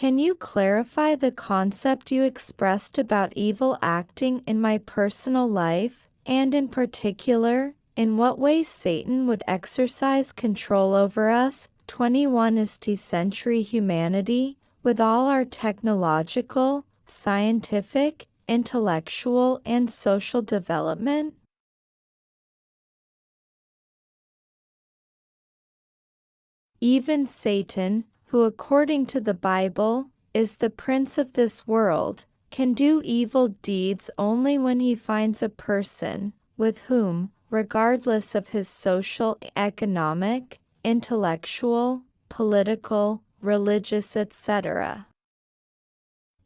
Can you clarify the concept you expressed about evil acting in my personal life, and in particular, in what ways Satan would exercise control over us, 21st century humanity, with all our technological, scientific, intellectual, and social development? Even Satan, who according to the Bible, is the prince of this world, can do evil deeds only when he finds a person, with whom, regardless of his social, economic, intellectual, political, religious, etc.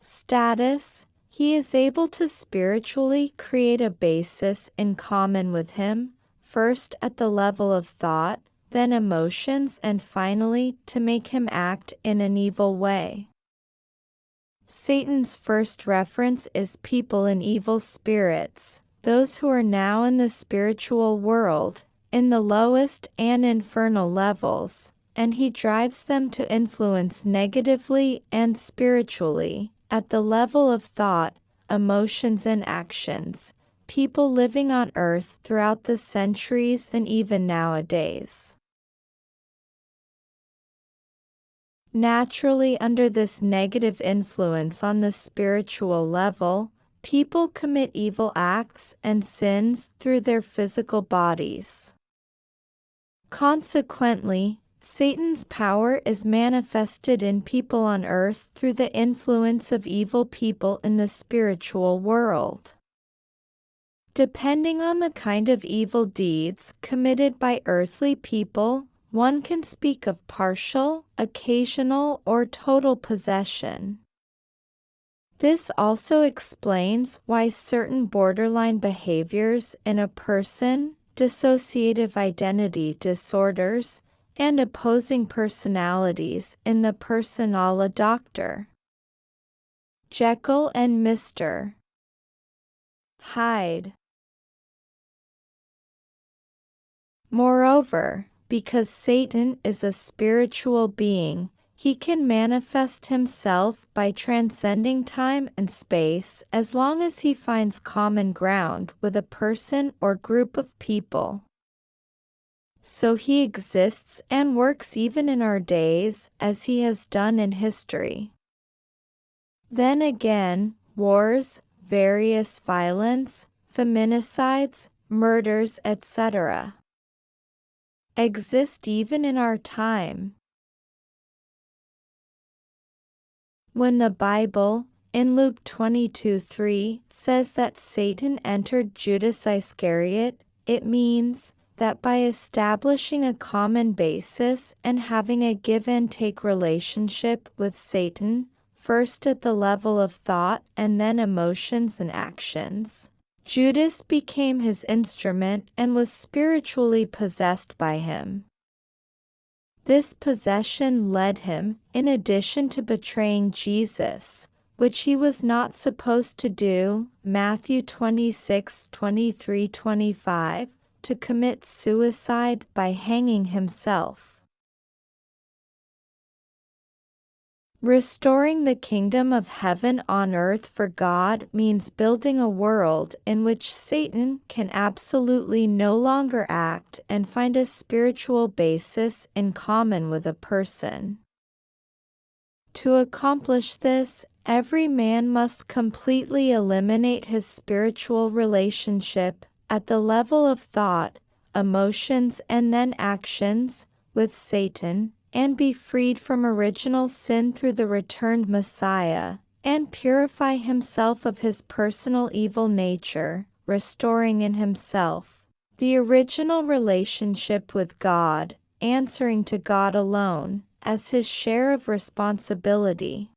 status, he is able to spiritually create a basis in common with him, first at the level of thought, then emotions, and finally to make him act in an evil way. Satan's first reference is people and evil spirits, those who are now in the spiritual world, in the lowest and infernal levels, and he drives them to influence negatively and spiritually, at the level of thought, emotions, and actions, people living on earth throughout the centuries and even nowadays. Naturally, under this negative influence on the spiritual level, people commit evil acts and sins through their physical bodies. Consequently, Satan's power is manifested in people on earth through the influence of evil people in the spiritual world. Depending on the kind of evil deeds committed by earthly people, one can speak of partial, occasional, or total possession. This also explains why certain borderline behaviors in a person, dissociative identity disorders, and opposing personalities in the person a la Dr. Jekyll and Mr. Hyde. Moreover, because Satan is a spiritual being, he can manifest himself by transcending time and space as long as he finds common ground with a person or group of people. So he exists and works even in our days, as he has done in history. Then again, wars, various violence, feminicides, murders, etc. exist even in our time. When the Bible, in Luke 22:3, says that Satan entered Judas Iscariot, it means that by establishing a common basis and having a give-and-take relationship with Satan, first at the level of thought and then emotions and actions, Judas became his instrument and was spiritually possessed by him. This possession led him, in addition to betraying Jesus, which he was not supposed to do, Matthew 26:23-25, to commit suicide by hanging himself. Restoring the kingdom of heaven on earth for God means building a world in which Satan can absolutely no longer act and find a spiritual basis in common with a person. To accomplish this, every man must completely eliminate his spiritual relationship, at the level of thought, emotions, and then actions, with Satan, and be freed from original sin through the returned Messiah, and purify himself of his personal evil nature, restoring in himself the original relationship with God, answering to God alone, as his share of responsibility.